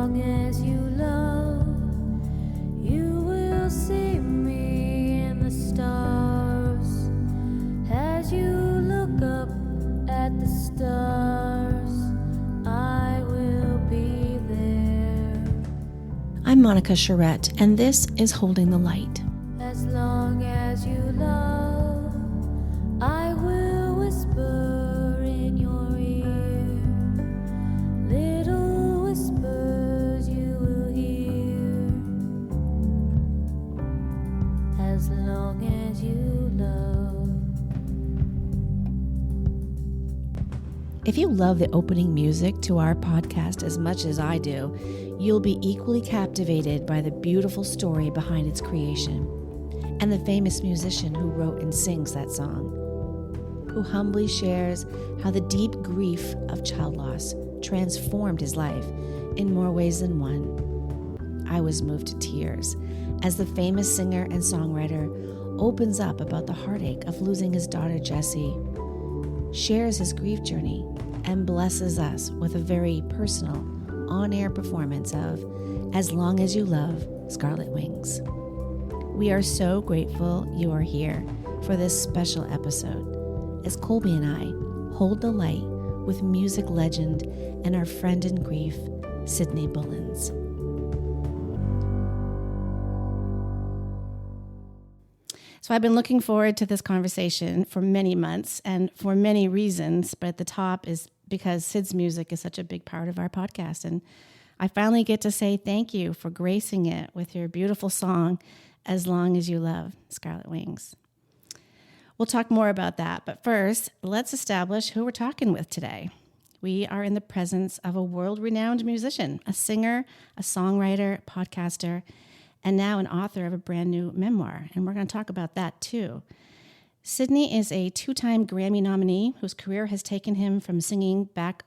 long as you love, you will see me in the stars. As you look up at the stars, I will be there. I'm Monica Charette, and this is Holding the Light. As long as you love, I will whisper in your ear. Little whispers you will hear. As long as you love. If you love the opening music to our podcast as much as I do, you'll be equally captivated by the beautiful story behind its creation and the famous musician who wrote and sings that song, who humbly shares how the deep grief of child loss transformed his life in more ways than one. I was moved to tears as the famous singer and songwriter opens up about the heartache of losing his daughter Jessie, shares his grief journey, and blesses us with a very personal, on-air performance of As Long as You Love, Scarlet Wings. We are so grateful you are here for this special episode as Colby and I hold the light with music legend and our friend in grief, Cidny Bullens. So I've been looking forward to this conversation for many months and for many reasons, but at the top is because Sid's music is such a big part of our podcast. And I finally get to say thank you for gracing it with your beautiful song, As Long as You Love, Scarlet Wings. We'll talk more about that, but first, let's establish who we're talking with today. We are in the presence of a world-renowned musician, a singer, a songwriter, podcaster, and now an author of a brand new memoir, and we're going to talk about that too. Cidny is a 2-time Grammy nominee whose career has taken him from singing back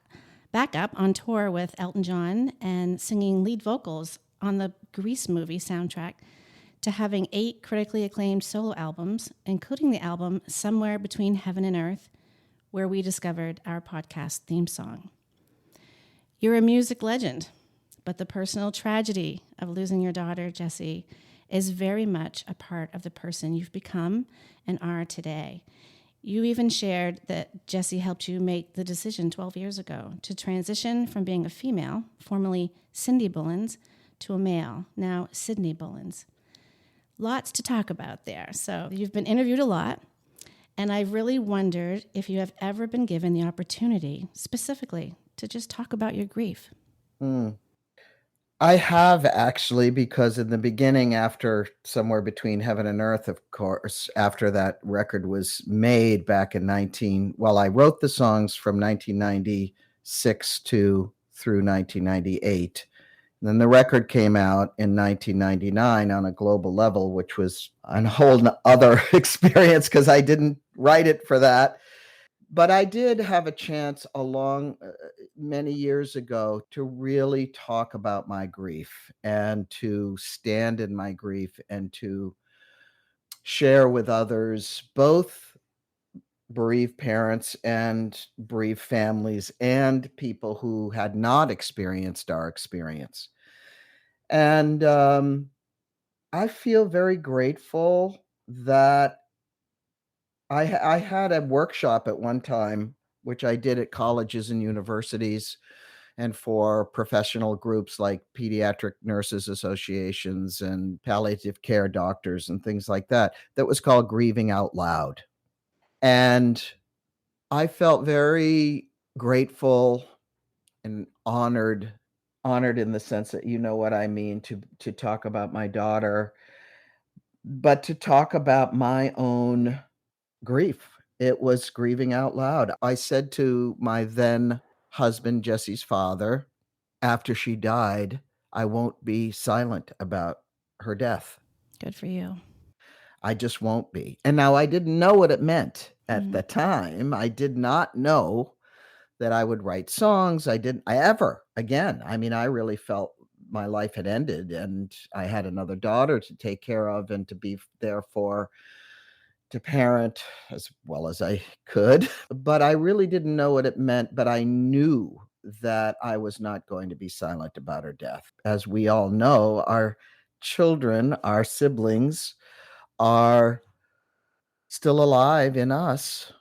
up on tour with Elton John and singing lead vocals on the Grease movie soundtrack to having 8 critically acclaimed solo albums, including the album Somewhere Between Heaven and Earth, where we discovered our podcast theme song. You're a music legend, but the personal tragedy of losing your daughter, Jessie, is very much a part of the person you've become and are today. You even shared that Jessie helped you make the decision 12 years ago to transition from being a female, formerly Cidny Bullens, to a male, now Cidny Bullens. Lots to talk about there. So you've been interviewed a lot, and I've really wondered if you have ever been given the opportunity, specifically, to just talk about your grief. I have actually, because in the beginning, after Somewhere Between Heaven and Earth, of course, after that record was made back in I wrote the songs from 1996 through 1998. And then the record came out in 1999 on a global level, which was a whole other experience because I didn't write it for that. But I did have a chance many years ago to really talk about my grief and to stand in my grief and to share with others, both bereaved parents and bereaved families and people who had not experienced our experience. And I feel very grateful that I had a workshop at one time, which I did at colleges and universities and for professional groups like pediatric nurses associations and palliative care doctors and things like that, that was called Grieving Out Loud. And I felt very grateful and honored in the sense that, you know what I mean, to talk about my daughter, but to talk about my own grief. It was grieving out loud. I said to my then husband, Jessie's father, after she died, I won't be silent about her death. Good for you. I just won't be. And now I didn't know what it meant at the time. I did not know that I would write songs. I really felt my life had ended and I had another daughter to take care of and to be there to parent as well as I could. But I really didn't know what it meant, but I knew that I was not going to be silent about her death. As we all know, our children, our siblings, are still alive in us.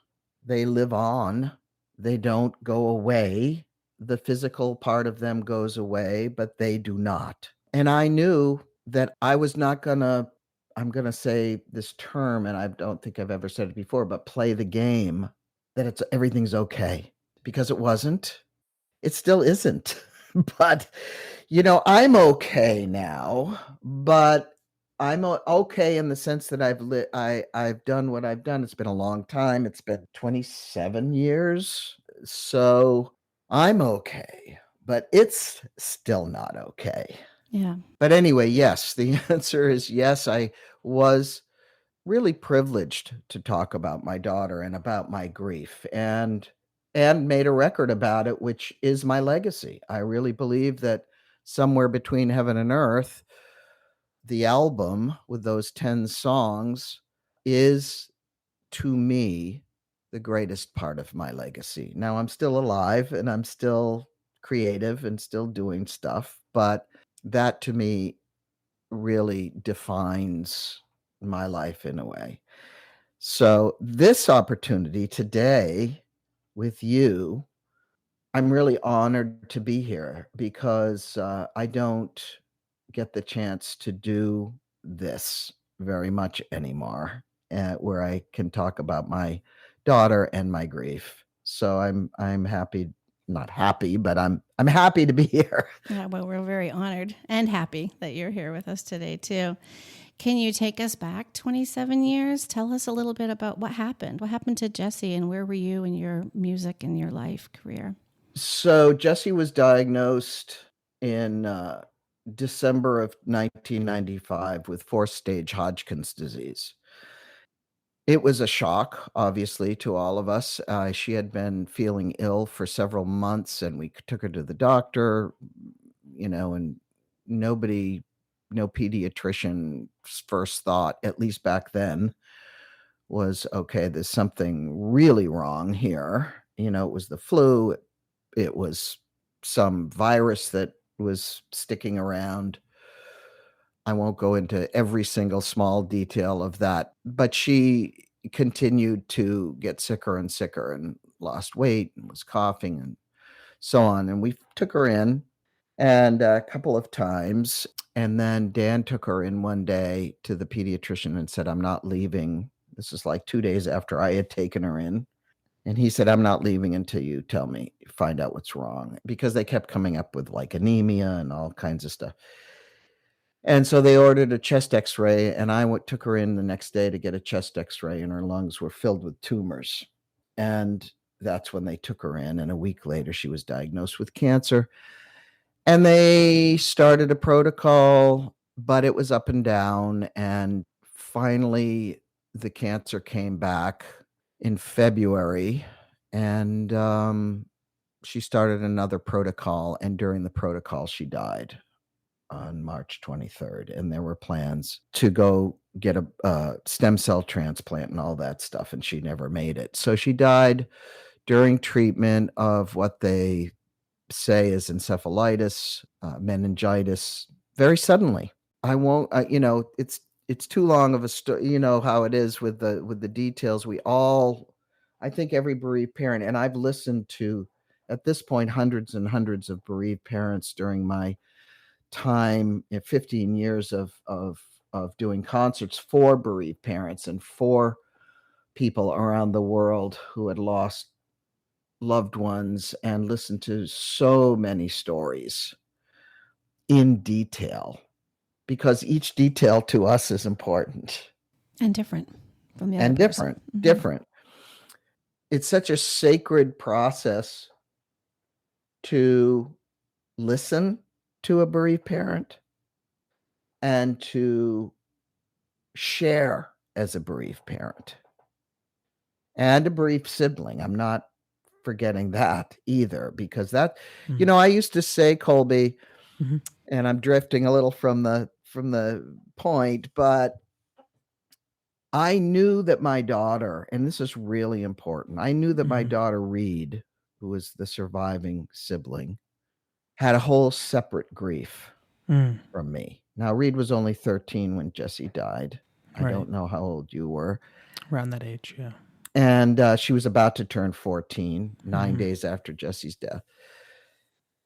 They live on. They don't go away. The physical part of them goes away, but they do not. And I knew that I was not gonna, I'm gonna say this term, and I don't think I've ever said it before, but play the game that everything's okay, because it wasn't. It still isn't. But I'm okay now, but I'm okay in the sense that I've done what I've done. It's been a long time. It's been 27 years. So I'm okay, but it's still not okay. Yeah. But anyway, yes, the answer is yes. I was really privileged to talk about my daughter and about my grief, and made a record about it, which is my legacy. I really believe that Somewhere Between Heaven and Earth, the album with those 10 songs, is, to me, the greatest part of my legacy. Now, I'm still alive and I'm still creative and still doing stuff, but that to me really defines my life in a way. So this opportunity today with you, I'm really honored to be here, because I don't get the chance to do this very much anymore, where I can talk about my daughter and my grief. So I'm happy, not happy, but I'm happy to be here. Yeah, well, we're very honored and happy that you're here with us today, too. Can you take us back 27 years? Tell us a little bit about what happened. What happened to Jesse, and where were you in your music and your life career? So Jesse was diagnosed in December of 1995 with fourth-stage Hodgkin's disease. It was a shock, obviously, to all of us. She had been feeling ill for several months, and we took her to the doctor, and no pediatrician's first thought, at least back then, was, okay, there's something really wrong here. It was the flu. It was some virus that was sticking around. I won't go into every single small detail of that, but she continued to get sicker and sicker and lost weight and was coughing and so on. And we took her in, and a couple of times. And then Dan took her in one day to the pediatrician and said, I'm not leaving. This is like 2 days after I had taken her in. And he said, I'm not leaving until you find out what's wrong, because they kept coming up with like anemia and all kinds of stuff. And so they ordered a chest x-ray, and I took her in the next day to get a chest x-ray, and her lungs were filled with tumors. And that's when they took her in. And a week later, she was diagnosed with cancer. And they started a protocol, but it was up and down. And finally, the cancer came back in February, and she started another protocol. And during the protocol, she died on March 23rd. And there were plans to go get a stem cell transplant and all that stuff. And she never made it. So she died during treatment of what they say is encephalitis, meningitis, very suddenly. I won't, it's too long of a story. You know how it is with the details. I think every bereaved parent, and I've listened to, at this point, hundreds and hundreds of bereaved parents during my time, 15 years of doing concerts for bereaved parents and for people around the world who had lost loved ones, and listened to so many stories in detail, because each detail to us is important and different from the other and person. different. It's such a sacred process to listen to a bereaved parent and to share as a bereaved parent and a bereaved sibling. I'm not forgetting that either, because that, I used to say, Colby, and I'm drifting a little from the point, but I knew that my daughter, and this is really important, I knew that my daughter Reed who was the surviving sibling, had a whole separate grief from me. Now, Reed was only 13 when Jessie died. I Right. don't know how old you were. Around that age, yeah. And she was about to turn 14, 9 days after Jessie's death.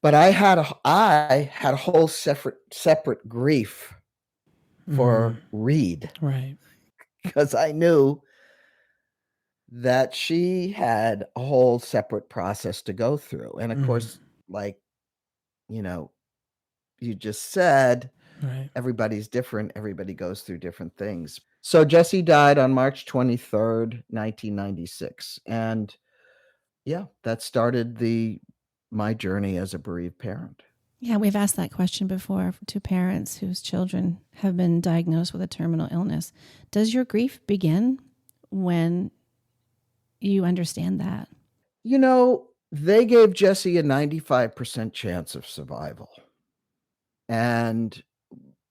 But I had a whole separate grief for Reed, Right. because I knew that she had a whole separate process to go through. And of course, like, you know, you just said, Right. everybody's different. Everybody goes through different things. So Jessie died on March 23rd, 1996. And yeah, that started my journey as a bereaved parent. Yeah, we've asked that question before to parents whose children have been diagnosed with a terminal illness. Does your grief begin when you understand that? You know, they gave Jessie a 95% chance of survival. And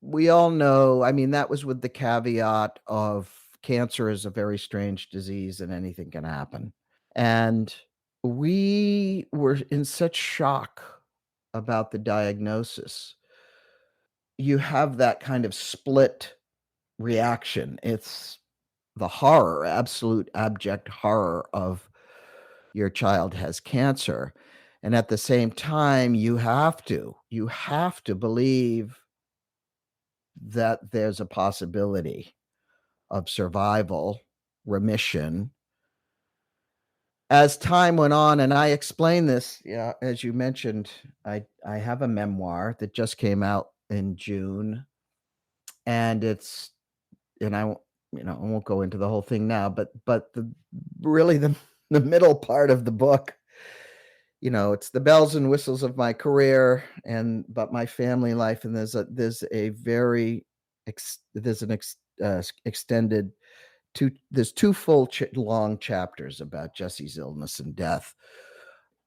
we all know, I mean, that was with the caveat of cancer is a very strange disease and anything can happen. And we were in such shock about the diagnosis. You have that kind of split reaction. It's the horror, absolute abject horror of your child has cancer. And at the same time, you have to believe that there's a possibility of survival, remission. As time went on, and I explained this, yeah, as you mentioned, I have a memoir that just came out in June, and I won't go into the whole thing now, but the middle part of the book, it's the bells and whistles of my career but my family life, and there's extended there's two full long chapters about Jessie's illness and death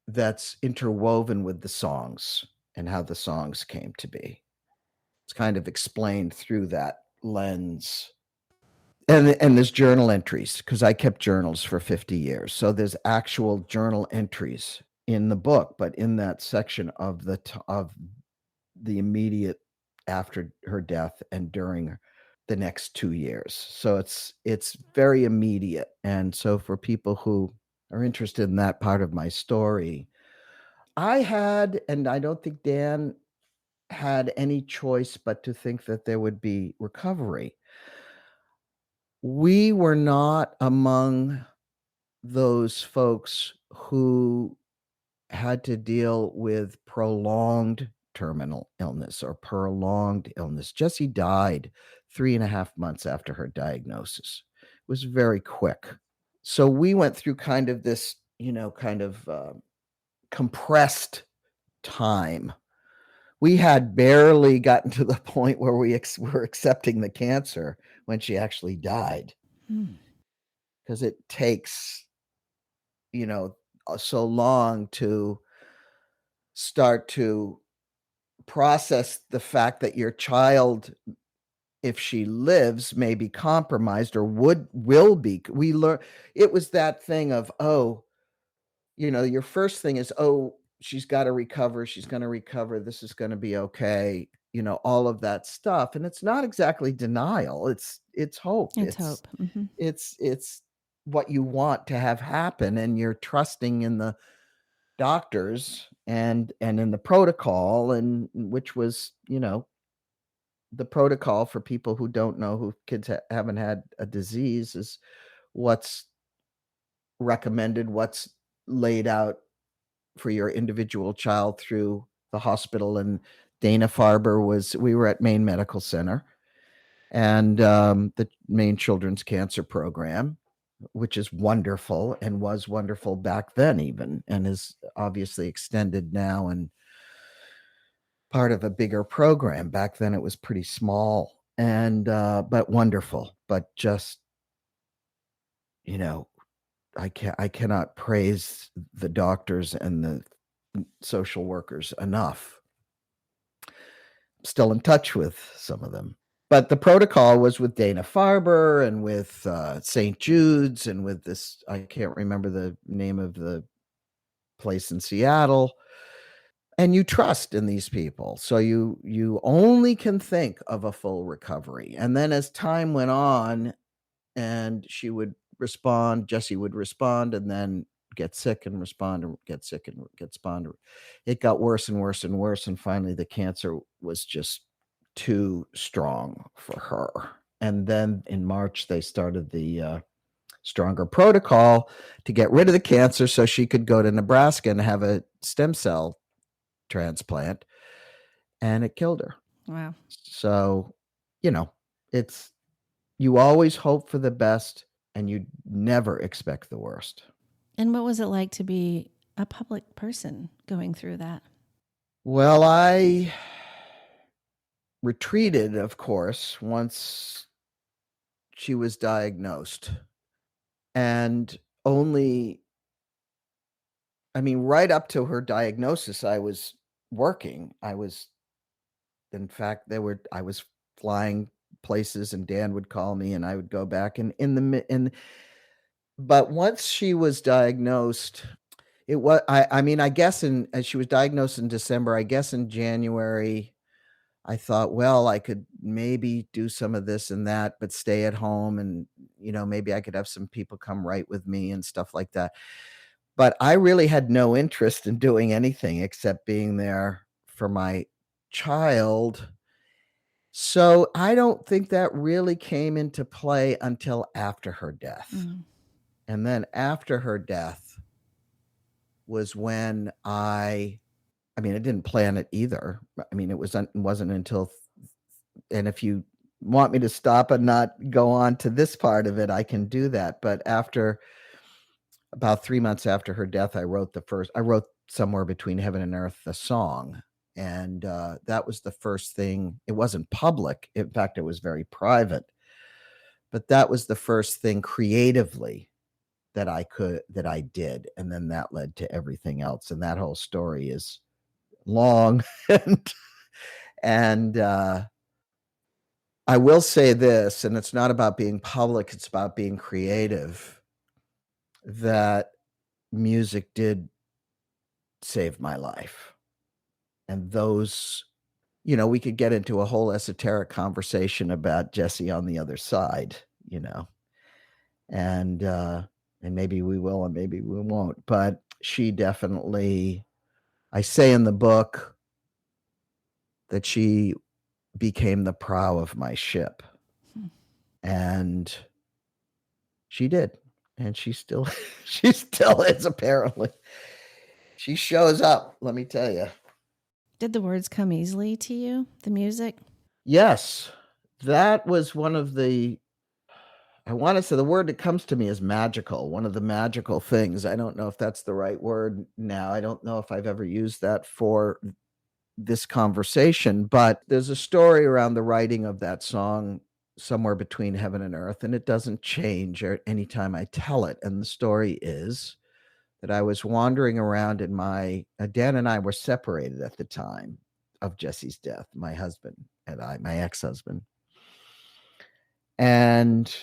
that's interwoven with the songs and how the songs came to be. It's kind of explained through that lens. And there's journal entries, because I kept journals for 50 years. So there's actual journal entries in the book, but in that section of the immediate after her death and during the next 2 years. So it's very immediate. And so for people who are interested in that part of my story, I had, and I don't think Dan had any choice but to think that there would be recovery. We were not among those folks who had to deal with prolonged terminal illness or prolonged illness. Jessie died 3.5 months after her diagnosis. It was very quick. So we went through kind of this, compressed time. We had barely gotten to the point where we were accepting the cancer when she actually died. Because it takes, so long to start to process the fact that your child, if she lives, may be compromised or will be. We learn it was that thing of, your first thing is, she's got to recover. She's going to recover. This is going to be okay. All of that stuff. And it's not exactly denial. It's hope. It's hope. Mm-hmm. It's what you want to have happen. And you're trusting in the doctors and in the protocol, and which was, the protocol for people who don't know, who kids haven't had a disease, is what's recommended, what's laid out for your individual child through the hospital. And Dana-Farber we were at Maine Medical Center, and the Maine Children's Cancer Program, which is wonderful and was wonderful back then even, and is obviously extended now and part of a bigger program. Back then it was pretty small and but wonderful. But just, I cannot praise the doctors and the social workers enough. Still in touch with some of them. But the protocol was with Dana-Farber and with St. Jude's and with this, I can't remember the name of the place in Seattle. And you trust in these people. So you only can think of a full recovery. And then as time went on and she would respond, Jessie would respond and then get sick and respond and get sick and get respond. It got worse and worse and worse. And finally the cancer was just too strong for her. And then in March, they started the Stronger protocol to get rid of the cancer so she could go to Nebraska and have a stem cell transplant, and it killed her. Wow. So, it's, you always hope for the best and you never expect the worst. And what was it like to be a public person going through that? Well, I retreated, of course, once she was diagnosed. And right up to her diagnosis, I was working. I was flying places and Dan would call me and I would go back but once she was diagnosed, it was, I guess as she was diagnosed in December, I guess in January, I thought, well, I could maybe do some of this and that, but stay at home and, maybe I could have some people come write with me and stuff like that. But I really had no interest in doing anything except being there for my child. So I don't think that really came into play until after her death. Mm. And then after her death was when I didn't plan it either. It wasn't until, and if you want me to stop and not go on to this part of it, I can do that. But after about 3 months after her death, I wrote Somewhere Between Heaven and Earth, the song. And that was the first thing. It wasn't public. In fact, it was very private. But that was the first thing creatively that I did. And then that led to everything else. And that whole story is long. and I will say this, and it's not about being public, it's about being creative, that music did save my life. And those, we could get into a whole esoteric conversation about Jessie on the other side, and maybe we will and maybe we won't. But she definitely, I say in the book that she became the prow of my ship. And she did. And she still is, apparently. She shows up, let me tell you. Did the words come easily to you, the music? Yes. That was one of the, I want to say the word that comes to me is magical. One of the magical things. I don't know if that's the right word now. I don't know if I've ever used that for this conversation, but there's a story around the writing of that song, Somewhere Between Heaven and Earth, and it doesn't change anytime I tell it. And the story is that I was wandering around in Dan and I were separated at the time of Jessie's death, my husband and I, my ex-husband. And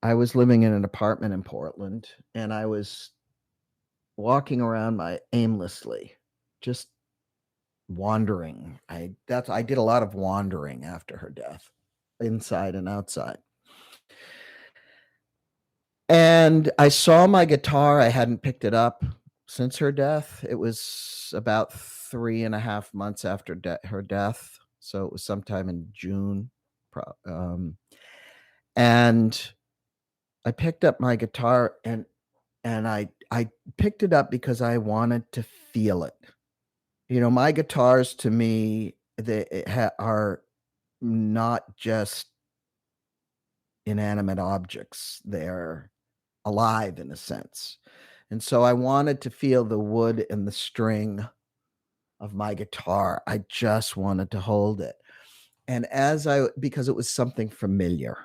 I was living in an apartment in Portland, and I was walking around aimlessly, just wandering. I did a lot of wandering after her death, inside and outside. And I saw my guitar. I hadn't picked it up since her death. It was about 3.5 months after her death. So it was sometime in June. And I picked up my guitar and I picked it up because I wanted to feel it. My guitars, to me, they are not just inanimate objects. They're alive in a sense. And so I wanted to feel the wood and the string of my guitar. I just wanted to hold it. And because it was something familiar.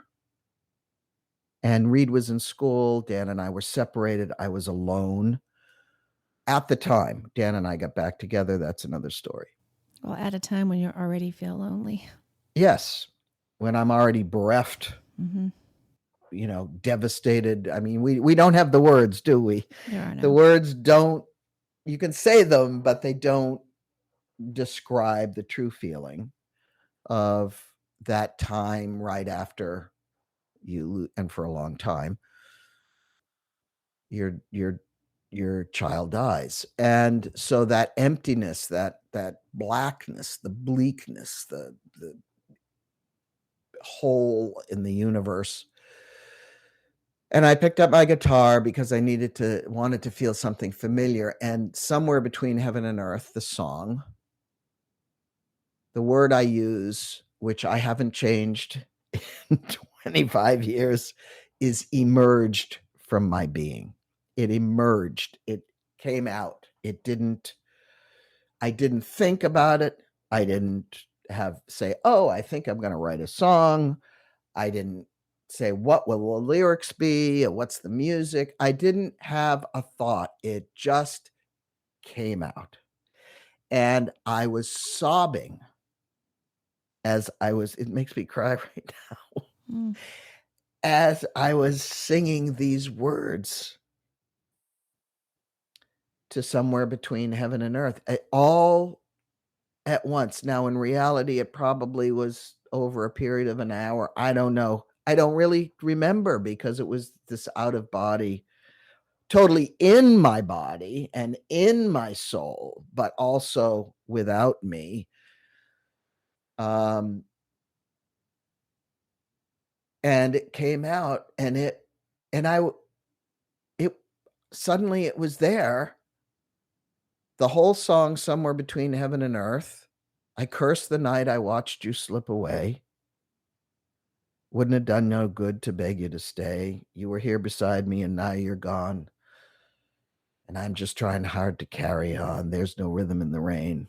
And Reed was in school. Dan and I were separated. I was alone at the time. Dan and I got back together. That's another story. Well, at a time when you already feel lonely. Yes. When I'm already bereft, Mm-hmm. Devastated. We don't have the words, do we? There are no. The words don't you can say them, but they don't describe the true feeling of that time right after you, and for a long time, your child dies. And so that emptiness, that blackness, the bleakness, the hole in the universe. And I picked up my guitar because I wanted to feel something familiar. And Somewhere Between Heaven and Earth, the song, the word I use, which I haven't changed in 25 years, is emerged from my being. It emerged. It came out. I didn't think about it. I didn't say, oh, I think I'm going to write a song. I didn't say, what will the lyrics be? What's the music? I didn't have a thought. It just came out. And I was sobbing it makes me cry right now, as I was singing these words to Somewhere Between Heaven and Earth, all at once. Now, in reality, it probably was over a period of an hour. I don't know. I don't really remember, because it was this out of body, totally in my body and in my soul, but also without me. And it came out, and suddenly it was there. The whole song, Somewhere Between Heaven and Earth. I cursed the night I watched you slip away. Wouldn't have done no good to beg you to stay. You were here beside me, and now you're gone. And I'm just trying hard to carry on. There's no rhythm in the rain.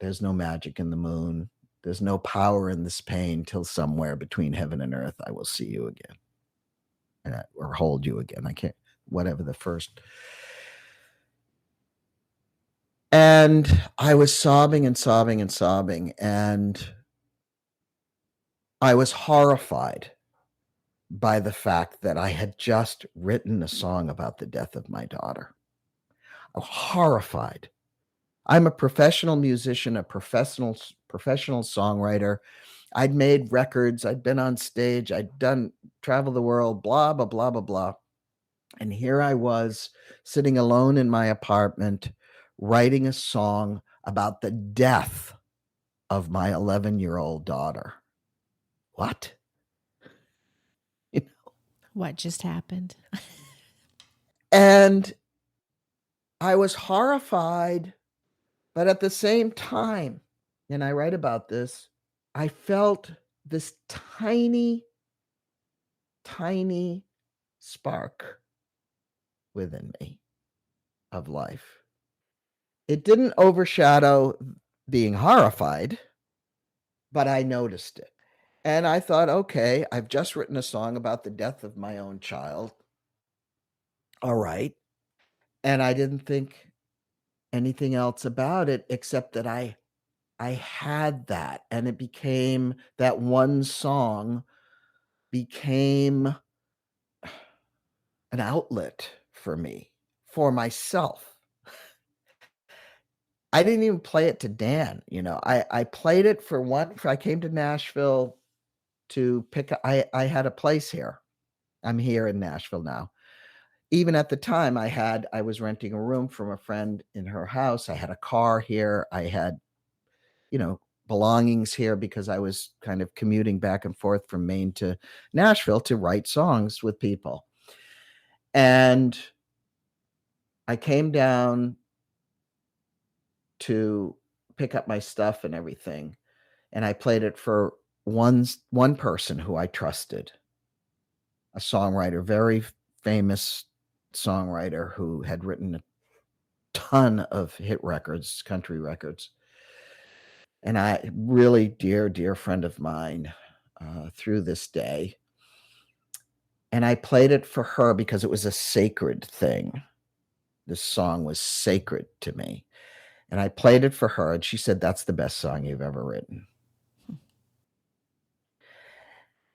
There's no magic in the moon. There's no power in this pain, till somewhere between heaven and earth I will see you again, or hold you again. I can't, whatever the first. And I was sobbing and sobbing and sobbing, and I was horrified by the fact that I had just written a song about the death of my daughter. I'm horrified. I'm a professional musician, a professional songwriter. I'd made records. I'd been on stage. I'd traveled the world, blah, blah, blah, blah, blah. And here I was sitting alone in my apartment, writing a song about the death of my 11-year-old daughter. What? What just happened? And I was horrified, but at the same time, and I write about this, I felt this tiny, tiny spark within me of life. It didn't overshadow being horrified, but I noticed it. And I thought, okay, I've just written a song about the death of my own child. All right. And I didn't think anything else about it, except that I had that, and it became, that one song became an outlet for me, for myself. I didn't even play it to Dan. I played it I came to Nashville to pick up, I had a place here. I'm here in Nashville now. Even at the time I was renting a room from a friend in her house. I had a car here. I had, belongings here, because I was kind of commuting back and forth from Maine to Nashville to write songs with people. And I came down to pick up my stuff and everything, and I played it for one person who I trusted, a songwriter, very famous songwriter who had written a ton of hit records, country records. And I really dear friend of mine through this day. And I played it for her because it was a sacred thing. This song was sacred to me. And I played it for her, and she said, "That's the best song you've ever written."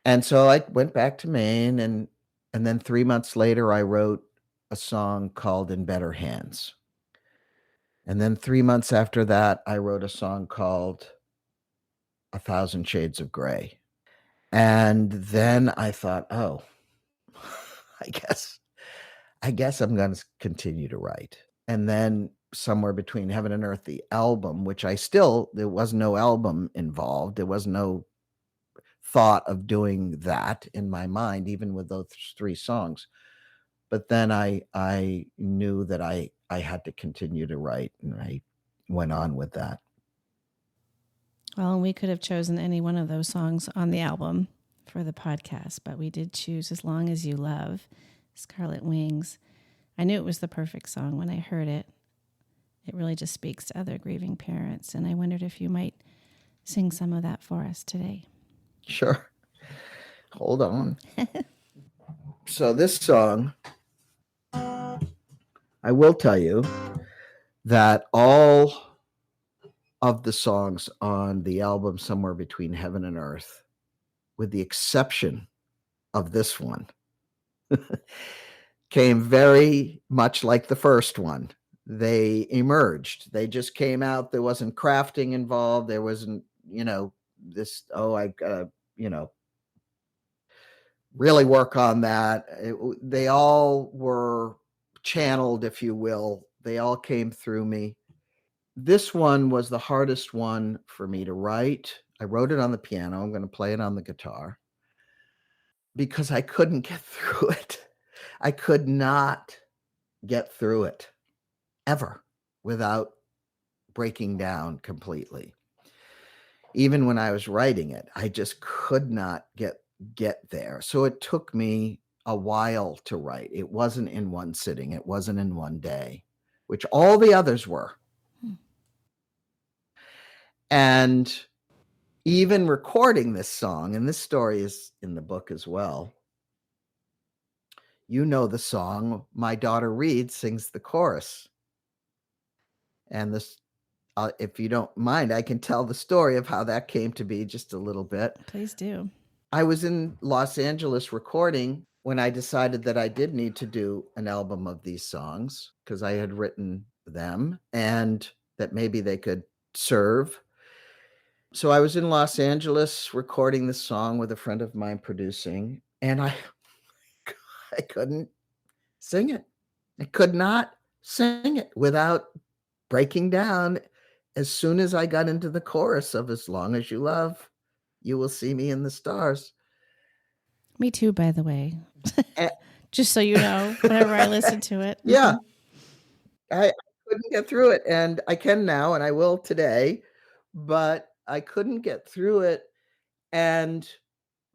And so I went back to Maine, and then 3 months later, I wrote a song called "In Better Hands." And then 3 months after that, I wrote a song called A Thousand Shades of Grey. And then I thought, oh, I guess I'm going to continue to write. And then Somewhere Between Heaven and Earth, the album, which there was no album involved. There was no thought of doing that in my mind, even with those 3 songs. But then I knew that I had to continue to write, and I went on with that. Well, we could have chosen any one of those songs on the album for the podcast, but we did choose As Long as You Love, Scarlet Wings. I knew it was the perfect song when I heard it. It really just speaks to other grieving parents, and I wondered if you might sing some of that for us today. Sure. Hold on. So this song, I will tell you that all of the songs on the album Somewhere Between Heaven and Earth, with the exception of this one, came very much like the first one. They emerged. They just came out. There wasn't crafting involved. There wasn't, I gotta, really work on that. They all were channeled, if you will. They all came through me. This one was the hardest one for me to write. I wrote it on the piano. I'm going to play it on the guitar because I couldn't get through it. I could not get through it ever without breaking down completely. Even when I was writing it, I just could not get there. So it took me a while to write. It wasn't in one sitting. It wasn't in one day, which all the others were. And even recording this song, and this story is in the book as well. You know the song, My Daughter Reed sings the chorus. And this, if you don't mind, I can tell the story of how that came to be just a little bit. Please do. I was in Los Angeles recording when I decided that I did need to do an album of these songs because I had written them and that maybe they could serve. So I was in Los Angeles recording this song with a friend of mine producing, and I couldn't sing it. I could not sing it without breaking down as soon as I got into the chorus of As Long as You Love, You Will See Me in the Stars. Me too, by the way. Just so you know, whenever I listen to it. Yeah. I couldn't get through it, and I can now, and I will today, but I couldn't get through it. And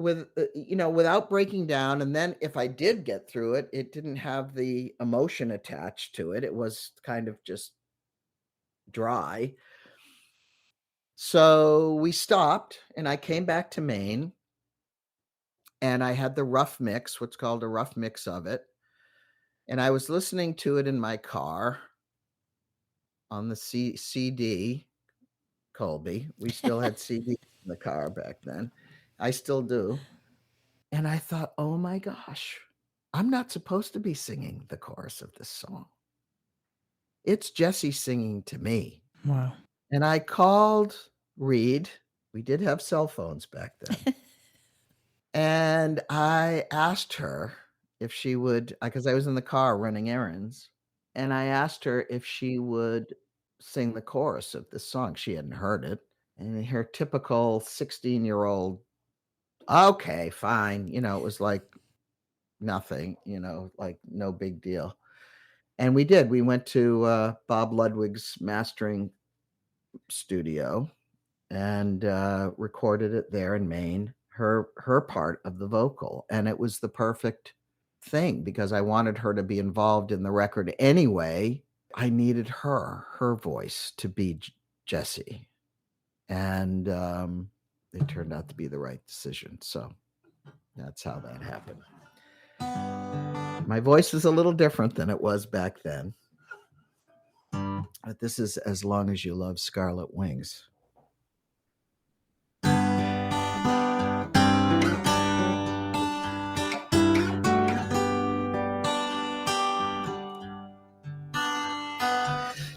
without breaking down. And then if I did get through it, it didn't have the emotion attached to it. It was kind of just dry. So we stopped and I came back to Maine and I had the rough mix, what's called a rough mix of it. And I was listening to it in my car on the CD, Colby. We still had CDs in the car back then. I still do. And I thought, oh my gosh, I'm not supposed to be singing the chorus of this song. It's Jesse singing to me. Wow. And I called Reed. We did have cell phones back then. And I asked her if she would, because I was in the car running errands. And I asked her if she would sing the chorus of this song. She hadn't heard it. And her typical 16-year-old, okay, fine. It was like nothing, like no big deal. And we did. We went to Bob Ludwig's mastering studio and recorded it there in Maine, her part of the vocal. And it was the perfect thing because I wanted her to be involved in the record anyway. I needed her voice to be Jessie. And it turned out to be the right decision. So that's how that happened. My voice is a little different than it was back then. But this is As Long as You Love, Scarlet Wings.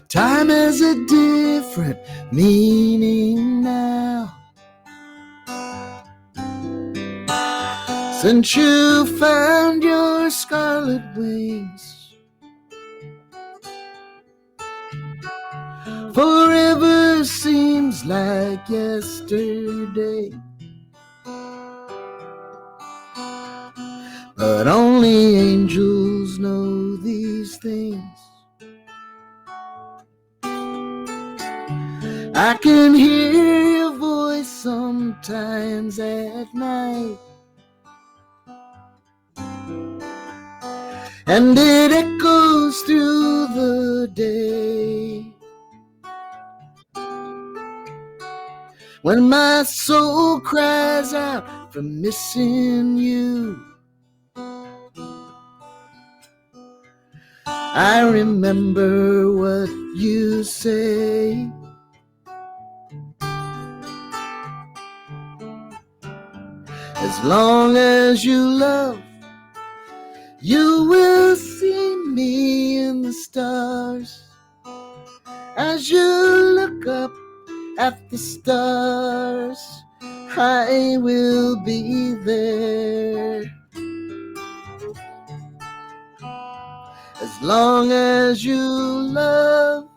Time is has a different meaning now. Since you found your scarlet wings, forever seems like yesterday. But only angels know these things. I can hear your voice sometimes at night, and it echoes through the day. When my soul cries out from missing you, I remember what you say. As long as you love, you will see me in the stars. As you look up at the stars, I will be there. As long as you love,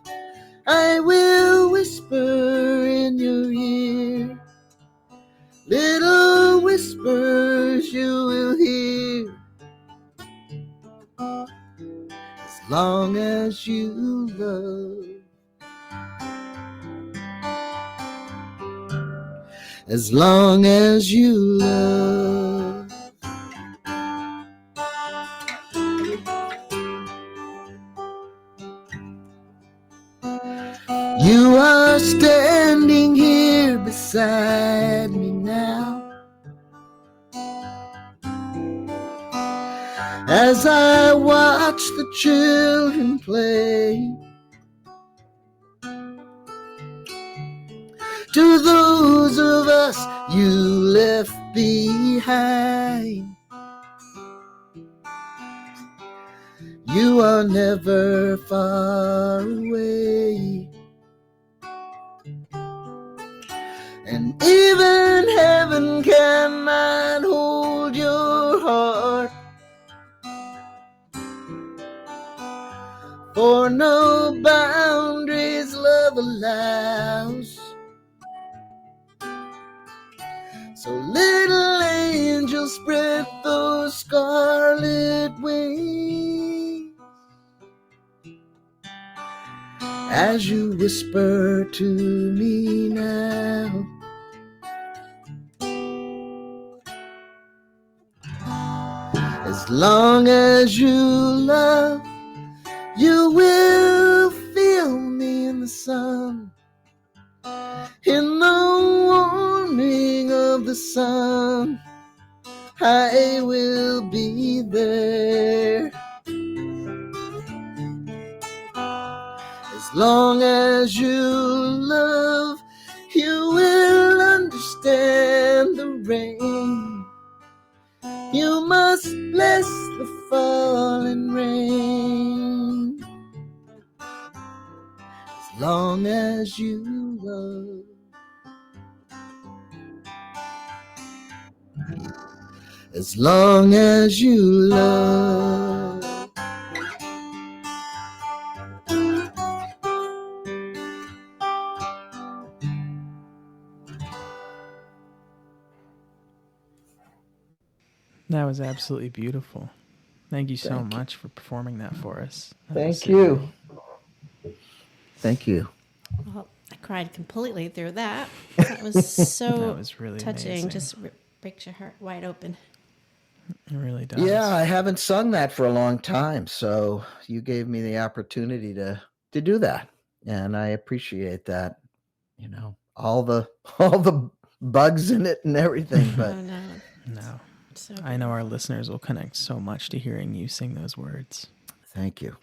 I will whisper in your ear. Little whispers you will hear. As long as you love. As long as you love. You are standing here beside me now, as I watch the children play. To those of us you left behind, you are never far away. And even heaven cannot hold your heart, for no boundaries love allows. So little angel, spread those scarlet wings as you whisper to me now. As long as you love, you will feel me in the sun, in the warming of the sun. I will be there. As long as you love, you will understand the rain. You must bless the falling rain. As long as you love. As long as you love. That was absolutely beautiful. Thank you so much for performing that for us. Thank you. Thank you. Well, I cried completely through that. That was so That was really touching. amazing. Just breaks your heart wide open. It really does. Yeah, I haven't sung that for a long time, so you gave me the opportunity to do that, and I appreciate that. You know, all the bugs in it and everything, but Oh no. No. So I know our listeners will connect so much to hearing you sing those words. thank you.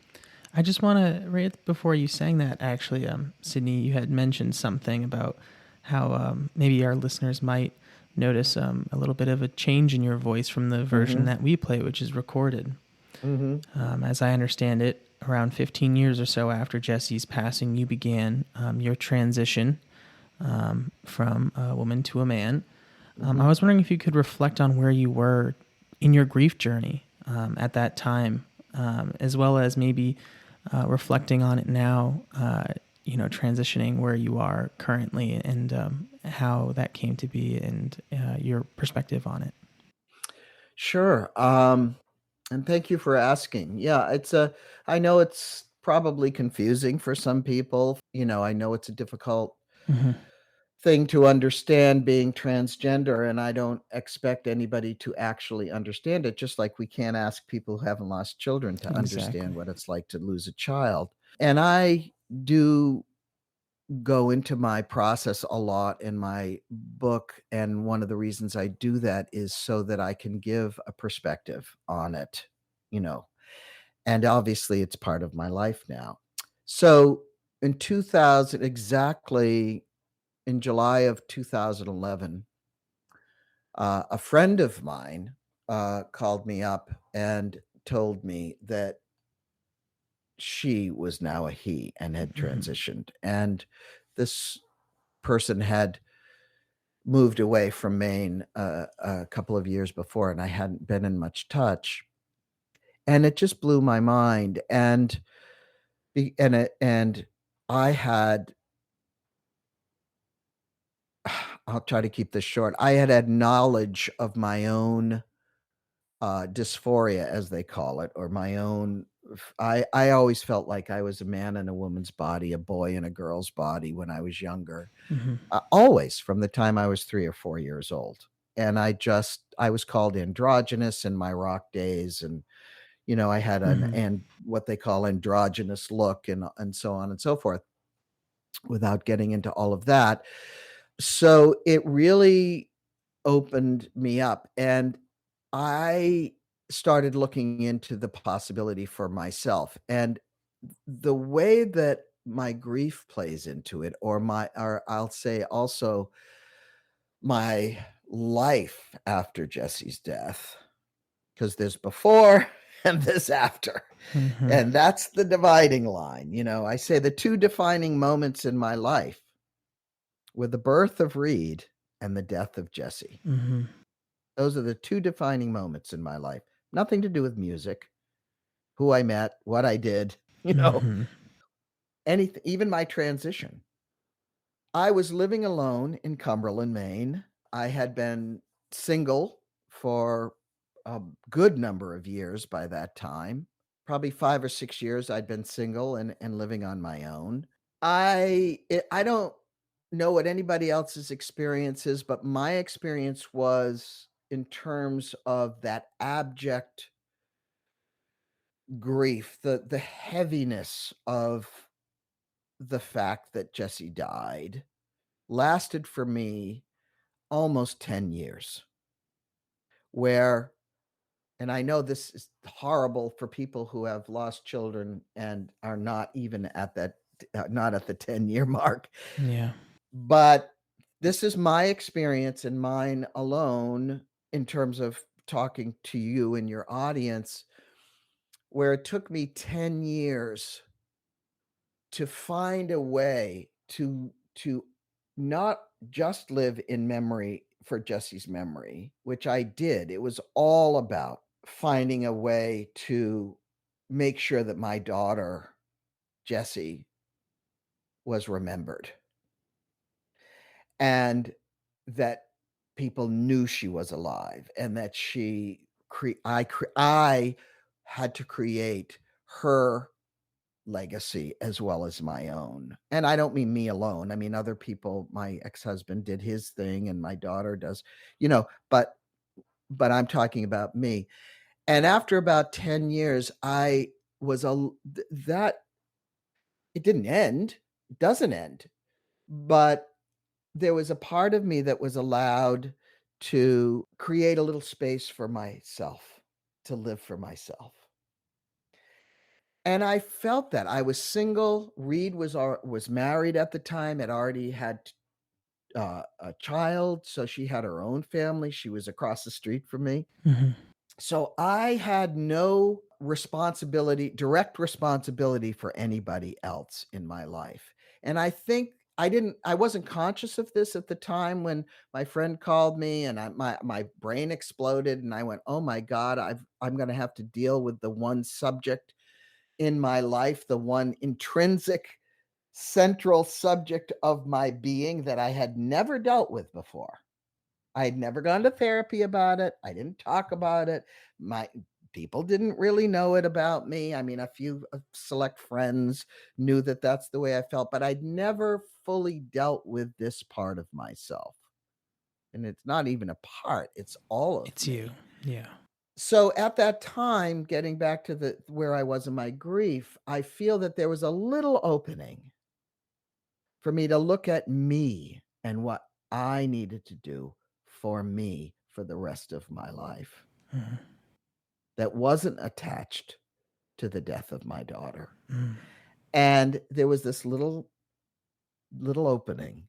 I just want to, right before you sang that, actually, Cidny, you had mentioned something about how maybe our listeners might notice a little bit of a change in your voice from the version that we play, which is recorded. As I understand it, around 15 years or so after Jesse's passing, you began your transition from a woman to a man. I was wondering if you could reflect on where you were in your grief journey at that time, as well as maybe reflecting on it now, transitioning where you are currently and how that came to be and your perspective on it. Sure. And thank you for asking. Yeah, I know it's probably confusing for some people. I know it's a difficult thing to understand being transgender, and I don't expect anybody to actually understand it, just like we can't ask people who haven't lost children to understand what it's like to lose a child. And I do go into my process a lot in my book, and one of the reasons I do that is so that I can give a perspective on it, and obviously it's part of my life now. So in 2000, exactly in July of 2011, a friend of mine called me up and told me that she was now a he and had transitioned. And this person had moved away from Maine a couple of years before, and I hadn't been in much touch. And it just blew my mind. And I had, I'll try to keep this short. I had knowledge of my own dysphoria, as they call it, or my own. I always felt like I was a man in a woman's body, a boy in a girl's body when I was younger. Always, from the time I was 3 or 4 years old. And I was called androgynous in my rock days, and I had and what they call androgynous look, and so on and so forth, without getting into all of that. So it really opened me up, and I started looking into the possibility for myself. And the way that my grief plays into it, or I'll say also my life after Jesse's death, because there's before and there's after. And that's the dividing line. I say the two defining moments in my life were the birth of Reed and the death of Jesse. Those are the two defining moments in my life. Nothing to do with music, who I met, what I did, anything, even my transition. I was living alone in Cumberland, Maine. I had been single for a good number of years by that time. Probably 5 or 6 years I'd been single and living on my own. I don't know what anybody else's experience is, but my experience was in terms of that abject grief, the heaviness of the fact that Jesse died lasted for me almost 10 years, where, and I know this is horrible for people who have lost children and are not even at that, not at the 10-year mark. Yeah. But this is my experience and mine alone in terms of talking to you and your audience, where it took me 10 years to find a way to not just live in memory for Jesse's memory, which I did. It was all about finding a way to make sure that my daughter, Jessie, was remembered, and that people knew she was alive, and that I had to create her legacy as well as my own. And I don't mean me alone. I mean, other people, my ex-husband did his thing and my daughter does, but I'm talking about me. And after about 10 years, I was that it didn't end. It doesn't end. But there was a part of me that was allowed to create a little space for myself, to live for myself. And I felt that. I was single. Reed was married at the time, had already had a child, so she had her own family. She was across the street from me. So I had no direct responsibility for anybody else in my life. And I think I wasn't conscious of this at the time when my friend called me and my brain exploded and I went, oh my God, I'm going to have to deal with the one subject in my life, the one intrinsic central subject of my being that I had never dealt with before. I had never gone to therapy about it. I didn't talk about it. My people didn't really know it about me. I mean, a few select friends knew that that's the way I felt, but I'd never fully dealt with this part of myself. And it's not even a part, it's all of It's me. you. Yeah. So at that time, getting back to where I was in my grief, I feel that there was a little opening for me to look at me and what I needed to do for me for the rest of my life. Mhm. That wasn't attached to the death of my daughter. Mm. And there was this little opening.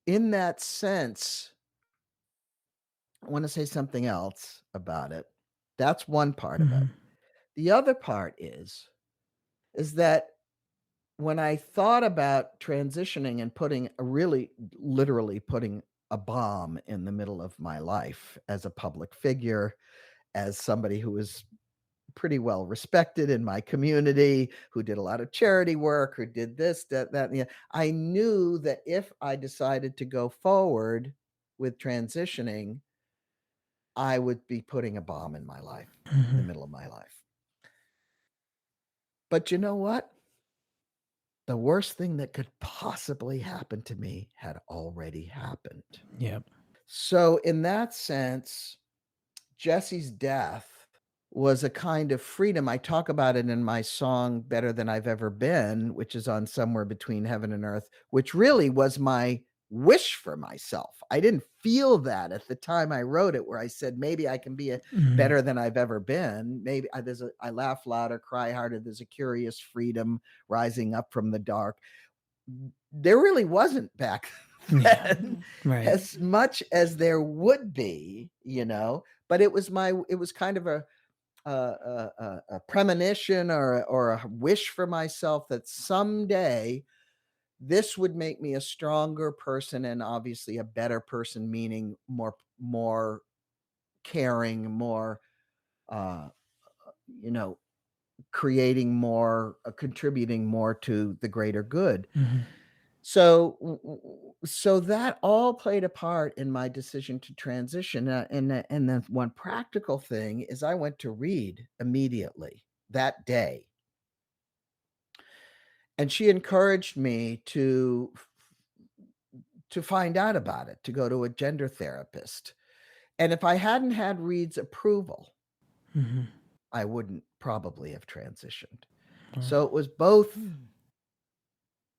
In that sense, I want to say something else about it. That's one part of it. Mhm. The other part is that when I thought about transitioning and literally putting a bomb in the middle of my life as a public figure, as somebody who was pretty well respected in my community, who did a lot of charity work, who did this, that, and the I knew that if I decided to go forward with transitioning, I would be putting a bomb in my life, in the Mhm. middle of my life. But you know what? The worst thing that could possibly happen to me had already happened. Yep. So in that sense, Jesse's death was a kind of freedom. I talk about it in my song Better Than I've Ever Been, which is on Somewhere Between Heaven and Earth, which really was my wish for myself. I didn't feel that at the time I wrote it, where I said, maybe I can be Mhm. better than I've ever been. Maybe I laugh louder, cry harder. There's a curious freedom rising up from the dark. There really wasn't back Yeah. then Right. as much as there would be, but it was kind of a premonition or a wish for myself that someday this would make me a stronger person and obviously a better person, meaning more caring, more creating more, contributing more to the greater good. Mhm. So that all played a part in my decision to transition. And then one practical thing is I went to Reed immediately that day. And she encouraged me to find out about it, to go to a gender therapist. And if I hadn't had Reed's approval, Mhm. I wouldn't probably have transitioned. Wow. So it was both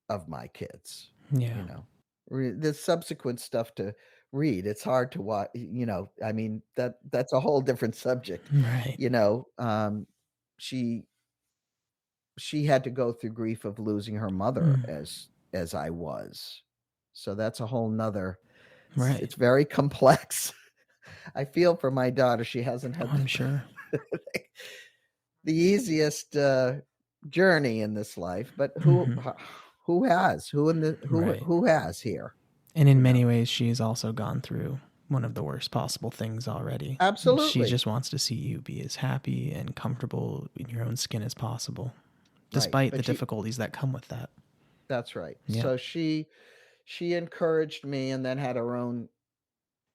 of my kids. Yeah. The subsequent stuff to read, it's hard to watch, I mean, that's a whole different subject. Right. She had to go through grief of losing her mother as I was. So that's a whole nother, Right. it's very complex. I feel for my daughter. She hasn't had I'm sure. the easiest journey in this life, but Mhm. who has? Right. Who has here? And in many ways, she's also gone through one of the worst possible things already. She Absolutely. just wants to see you be as happy and comfortable in your own skin as possible, Right, despite but the difficulties that come with that. That's right. Yeah. So she encouraged me and then had her own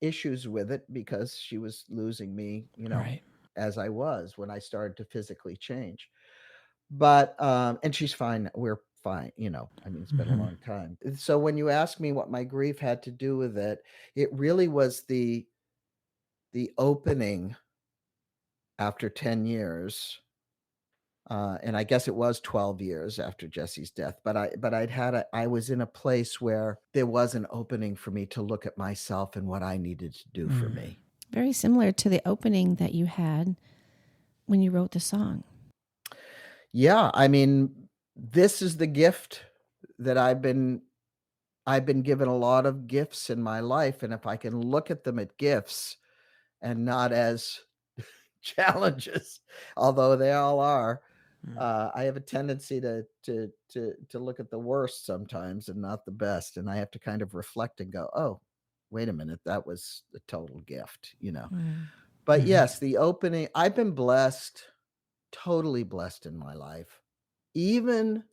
issues with it because she was losing me, Right. as I was when I started to physically change. But and she's fine. We're fine, I mean, it's been a Mhm. long time. So when you ask me what my grief had to do with it, it really was the opening after 10 years. And I guess it was 12 years after Jesse's death, but I was in a place where there was an opening for me to look at myself and what I needed to do for me. Very similar to the opening that you had when you wrote the song. Yeah, I mean, this is the gift that I've been given a lot of gifts in my life, and if I can look at them at gifts and not as challenges, although they all are. Mm. I have a tendency to look at the worst sometimes and not the best, and I have to kind of reflect and go, "Oh, wait a minute, that was a total gift," you know. Mm. But Mhm. yes, the opening, I've been blessed, totally blessed in my life. Even,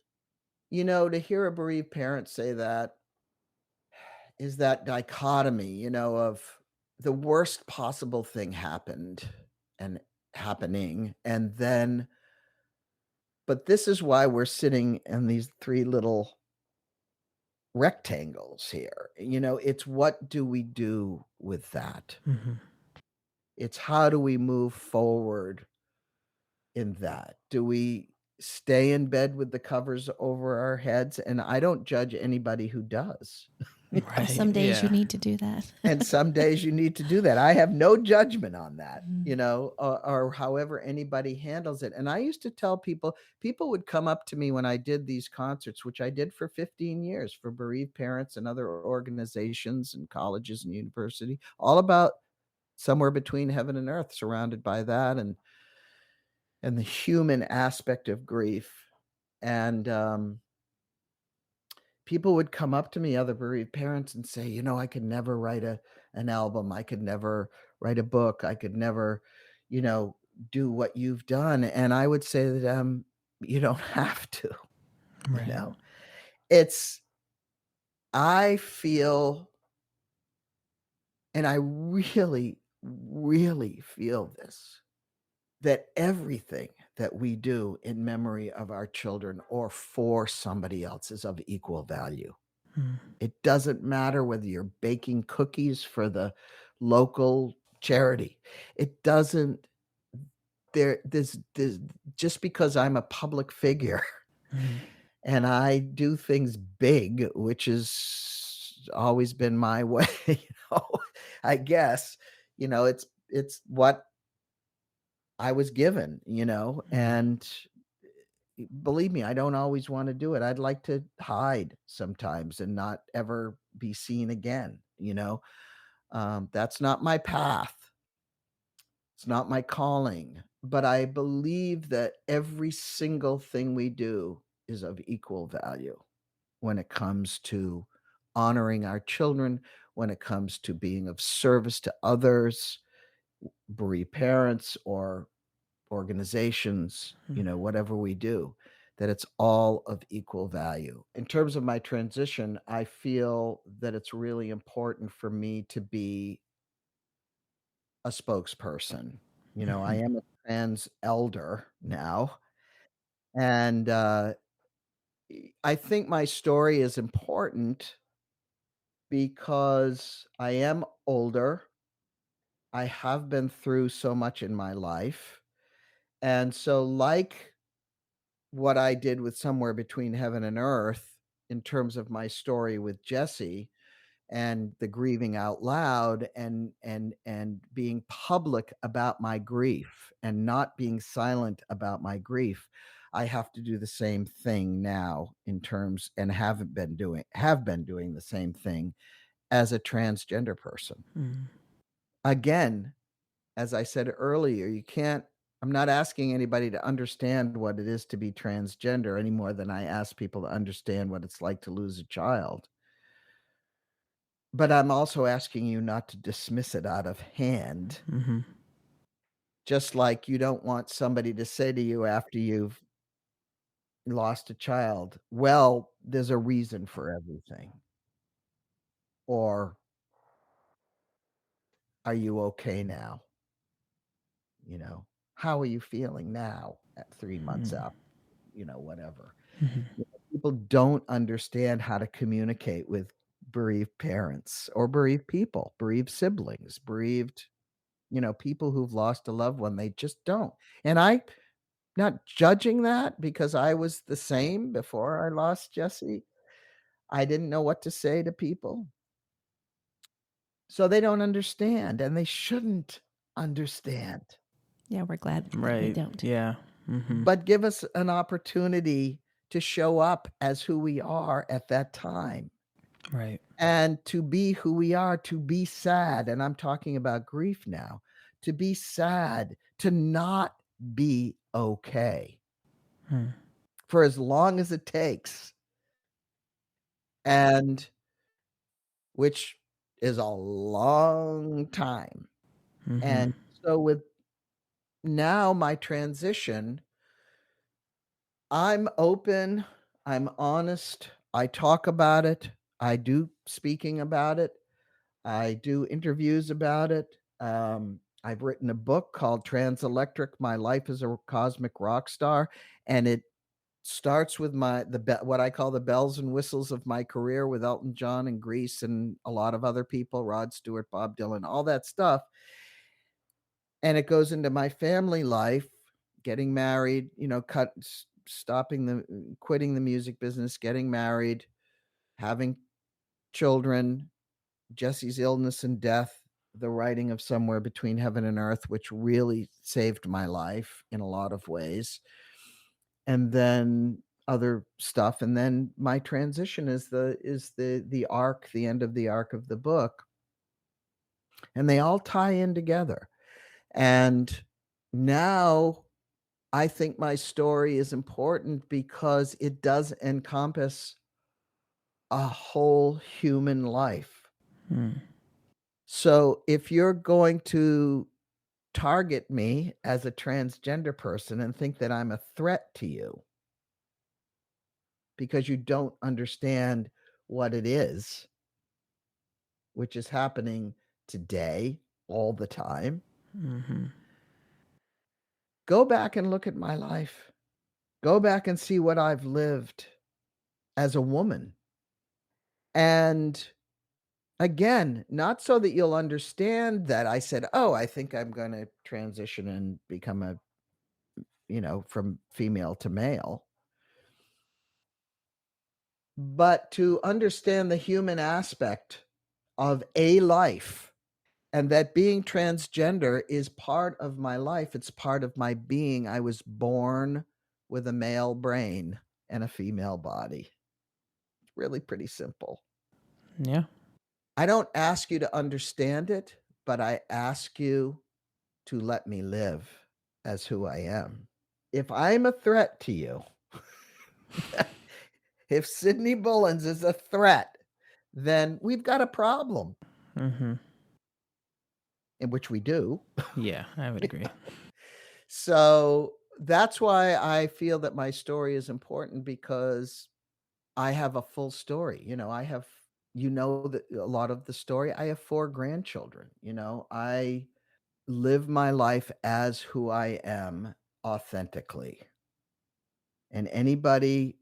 to hear a bereaved parent say that is that dichotomy, of the worst possible thing happened and happening, and then but this is why we're sitting in these 3 little rectangles here. It's what do we do with that? Mhm. It's how do we move forward in that? Do we stay in bed with the covers over our heads? And I don't judge anybody who does. Right. Some days you Yeah. need to do that. And some days you need to do that. I have no judgment on that, Mhm. or however anybody handles it. And I used to tell people would come up to me when I did these concerts, which I did for 15 years for bereaved parents and other organizations and colleges and university, all about somewhere between heaven and earth, surrounded by that and the human aspect of grief. And people would come up to me, other bereaved parents, and say, I could never write an album. I could never write a book. I could never, you know, do what you've done. And I would say to them, you don't have to, you Right. know. It's I feel, and I really, really feel this, that everything that we do in memory of our children or for somebody else is of equal value. Mm. It doesn't matter whether you're baking cookies for the local charity. It doesn't there's just because I'm a public figure Mhm. and I do things big, which has always been my way, know, I guess, it's what I was given, Mhm. and believe me, I don't always wanna do it. I'd like to hide sometimes and not ever be seen again. That's not my path. It's not my calling, but I believe that every single thing we do is of equal value when it comes to honoring our children, when it comes to being of service to others, bereaved parents or organizations, Mhm. whatever we do, that it's all of equal value. In terms of my transition, I feel that it's really important for me to be a spokesperson. I Mhm. am a trans elder now, and I think my story is important because I am older. I have been through so much in my life. And so, like what I did with Somewhere Between Heaven and Earth in terms of my story with Jesse and the grieving out loud and being public about my grief and not being silent about my grief, I have to do the same thing now in terms and have been doing the same thing as a transgender person. Mhm. Again, as I said earlier, I'm not asking anybody to understand what it is to be transgender any more than I ask people to understand what it's like to lose a child. But I'm also asking you not to dismiss it out of hand, Mhm. just like you don't want somebody to say to you after you've lost a child, "Well, there's a reason for everything," or, "Are you okay now?" You know? "How are you feeling now at 3 months Mhm. out?" Whatever. Mhm. People don't understand how to communicate with bereaved parents or bereaved people, bereaved siblings, bereaved, people who've lost a loved one. They just don't. And I not judging that because I was the same before I lost Jesse. I didn't know what to say to people. So they don't understand and they shouldn't understand. Yeah, we're glad that they Right. don't. Yeah. Mhm. But give us an opportunity to show up as who we are at that time. Right. And to be who we are, to be sad, and I'm talking about grief now, to be sad, to not be okay Hmm. for as long as it takes, and which is a long time. And Mhm. so with now my transition, I'm open, I'm honest, I talk about it, I do speaking about it, I do interviews about it. I've written a book called Trans Electric: My Life as a Cosmic Rock Star, and it starts with what I call the bells and whistles of my career with Elton John and Grease and a lot of other people, Rod Stewart, Bob Dylan, all that stuff. And it goes into my family life, getting married, quitting the music business, getting married, having children, Jesse's illness and death, the writing of Somewhere Between Heaven and Earth, which really saved my life in a lot of ways. And then other stuff. And then my transition is the arc, the end of the arc of the book. And they all tie in together. And now I think my story is important because it does encompass a whole human life. Hmm. So if you're going to target me as a transgender person and think that I'm a threat to you because you don't understand what it is, which is happening today all the time, Mhm. go back and look at my life. Go back and see what I've lived as a woman. And again, not so that you'll understand that I said, "Oh, I think I'm gonna transition and become from female to male." But to understand the human aspect of a life, and that being transgender is part of my life. It's part of my being. I was born with a male brain and a female body. It's really pretty simple. Yeah. I don't ask you to understand it, but I ask you to let me live as who I am. If I'm a threat to you, if Cidny Bullens is a threat, then we've got a problem, Mhm. in which we do. Yeah, I would agree. So that's why I feel that my story is important, because I have a full story. I have, that a lot of the story, I have 4 grandchildren. I live my life as who I am authentically. And anybody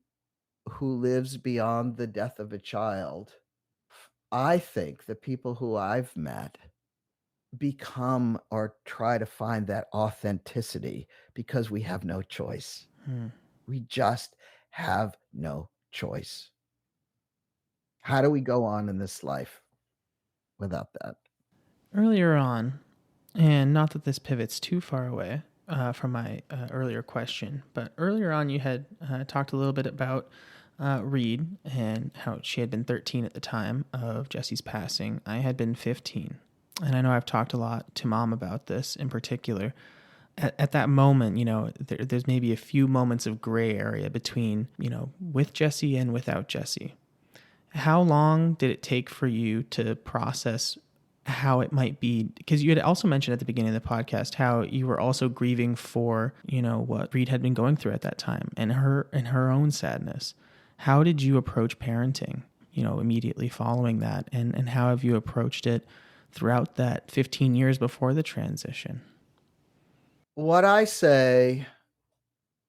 who lives beyond the death of a child, I think the people who I've met become or try to find that authenticity because we have no choice. Hmm. We just have no choice. How do we go on in this life without that? Earlier on, and not that this pivots too far away from my earlier question, but earlier on you had talked a little bit about Reed and how she had been 13 at the time of Jesse's passing. I had been 15. And I know I've talked a lot to Mom about this in particular. At that moment, there's maybe a few moments of gray area between, with Jesse and without Jesse. How long did it take for you to process how it might be? Because you had also mentioned at the beginning of the podcast how you were also grieving for, what Reed had been going through at that time and her own sadness. How did you approach parenting, immediately following that? And how have you approached it throughout that 15 years before the transition? What I say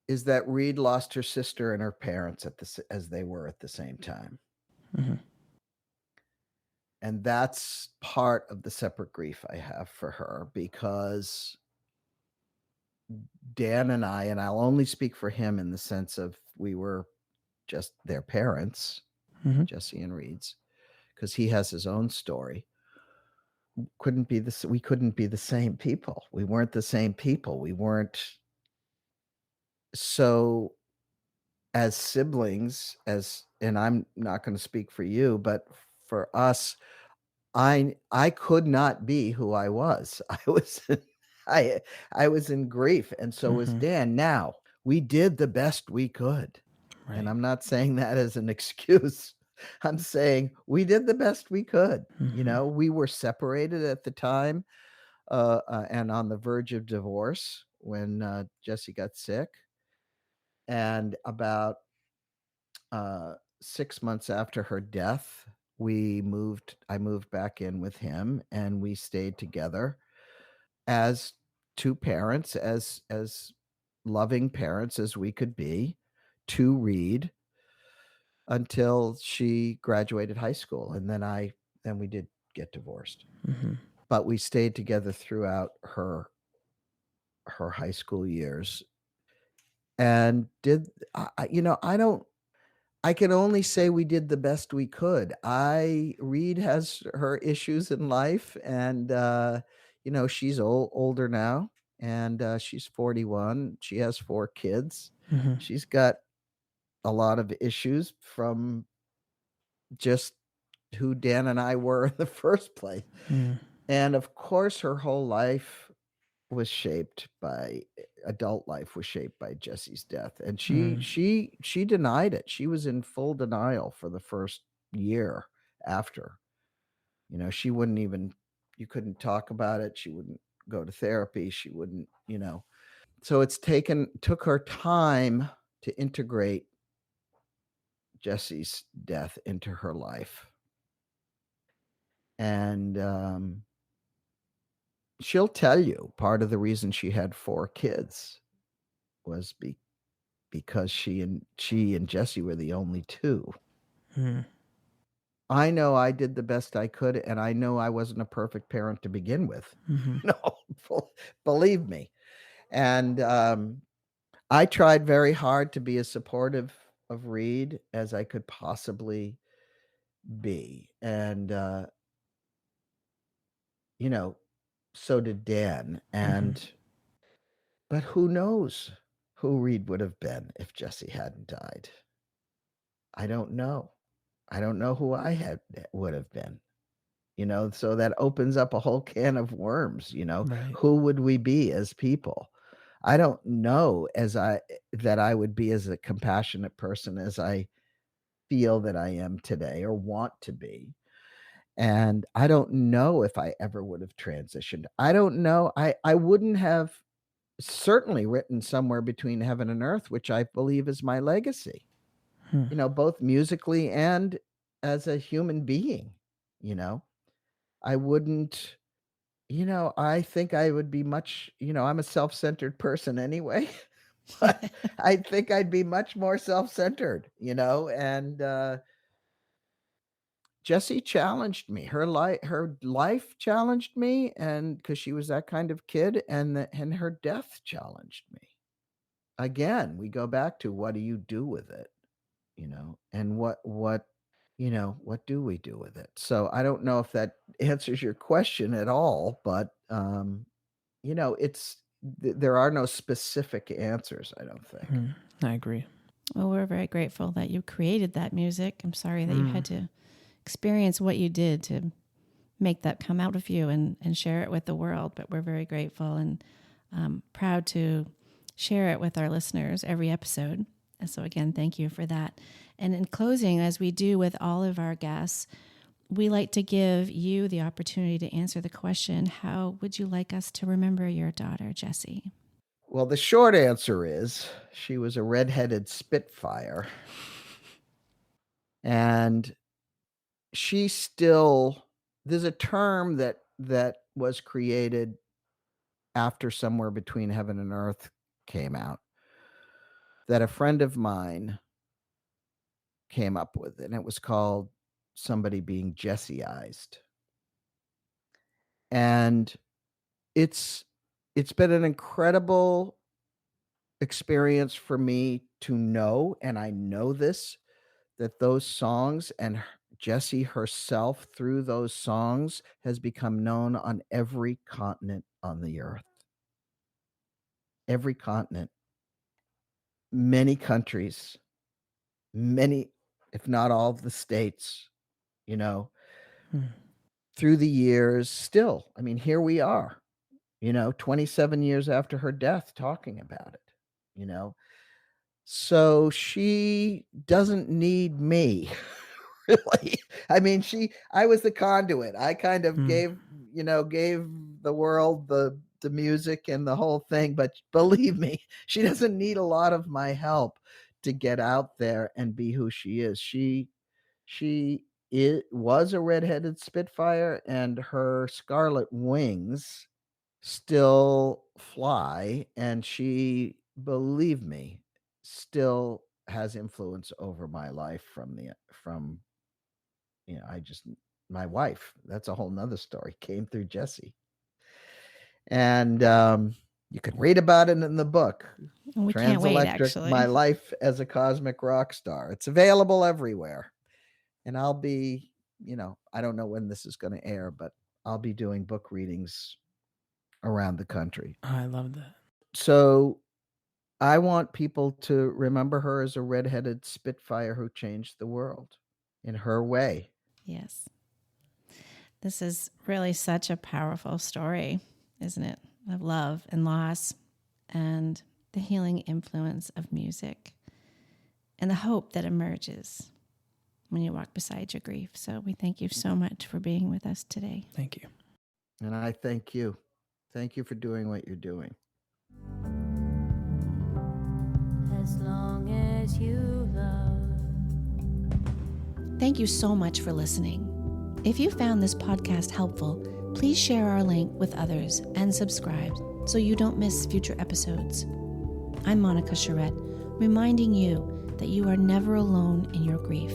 is that Reed lost her sister and her parents as they were at the same time. Mm-hmm. And that's part of the separate grief I have for her, because Dan and I'll only speak for him in the sense of we were just their parents, Mm-hmm. Jesse and Reed's, because he has his own story. We couldn't be the same people. We weren't the same people. We weren't. So as siblings, and I'm not going to speak for you, but for us, I could not be who I was. I was in grief, and so was Dan. Now, we did the best we could. Right. And I'm not saying that as an excuse. I'm saying we did the best we could. You know, we were separated at the time and on the verge of divorce when Jessie got sick. And about 6 months after her death, I moved back in with him, and we stayed together as two parents, as loving parents as we could be, to Reed until she graduated high school, and then we did get divorced. But we stayed together throughout her high school years, and I can only say we did the best we could. Reed has her issues in life, and she's older now, and she's 41. She has 4 kids. She's got a lot of issues from just who Dan and I were in the first place. And of course, her whole life was shaped by adult life was shaped by Jessie's death, and she denied it. She was in full denial for the first year after. She wouldn't even, you couldn't talk about it. She wouldn't go to therapy. She wouldn't, So it took her time to integrate Jessie's death into her life. And she'll tell you part of the reason she had 4 kids was because she and Jessie were the only 2. I know I did the best I could, and I know I wasn't a perfect parent to begin with. No, believe me. And I tried very hard to be as supportive of Reed as I could possibly be. And so did Dan. But who knows who Reed would have been if Jessie hadn't died. I don't know. I don't know who I would have been. So that opens up a whole can of worms. Right. Who would we be as people? I don't know that I would be as a compassionate person as I feel that I am today or want to be. And I don't know if I ever would have transitioned. I don't know. I wouldn't have certainly written Somewhere Between Heaven and Earth, which I believe is my legacy, both musically and as a human being. I wouldn't, I think I would be much, I'm a self-centered person anyway, but I think I'd be much more self-centered, and Jessie challenged me. Her life challenged me, and because she was that kind of kid, and her death challenged me. Again, we go back to what do you do with it, and what do we do with it? So I don't know if that answers your question at all, but there are no specific answers, I don't think. I agree. Well, we're very grateful that you created that music. I'm sorry that you had to experience what you did to make that come out of you and share it with the world, but we're very grateful and proud to share it with our listeners every episode. And so again, thank you for that. And in closing, as we do with all of our guests, we like to give you the opportunity to answer the question, how would you like us to remember your daughter, Jessie? Well, the short answer is she was a redheaded spitfire. And there's a term that was created after Somewhere Between Heaven and Earth came out that a friend of mine came up with, and it was called somebody being Jessie-ized. And it's been an incredible experience for me to know, and I know this, that those songs and Jessie herself through those songs has become known on every continent on the earth. Every continent. Many countries. Many, if not all of the states, through the years still. I mean, here we are. 27 years after her death, talking about it, you know. So she doesn't need me, really. I mean, I was the conduit. I kind of gave the world the music and the whole thing, but believe me, she doesn't need a lot of my help to get out there and be who she is. It was a redheaded Spitfire, and her Scarlet Wings still fly, and she, believe me, still has influence over my life from my wife. That's a whole nother story, came through Jessie. And you can read about it in the book, We can't wait, Transelectric, actually. My Life as a Cosmic Rock Star. It's available everywhere. And I'll be, I don't know when this is going to air, but I'll be doing book readings around the country. I love that. So I want people to remember her as a redheaded Spitfire who changed the world in her way. Yes. This is really such a powerful story, isn't it? Of love and loss and the healing influence of music and the hope that emerges when you walk beside your grief. So we thank you so much for being with us today. Thank you. And I thank you. Thank you for doing what you're doing. As long as you love. Thank you so much for listening. If you found this podcast helpful, please share our link with others and subscribe so you don't miss future episodes. I'm Monica Charette, reminding you that you are never alone in your grief.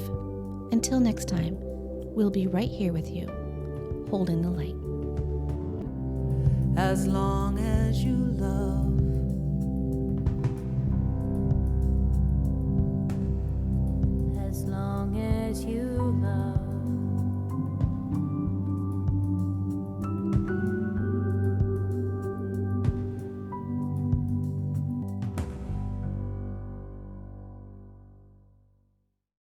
Until next time, we'll be right here with you, holding the light. As long as you love. As long as you love.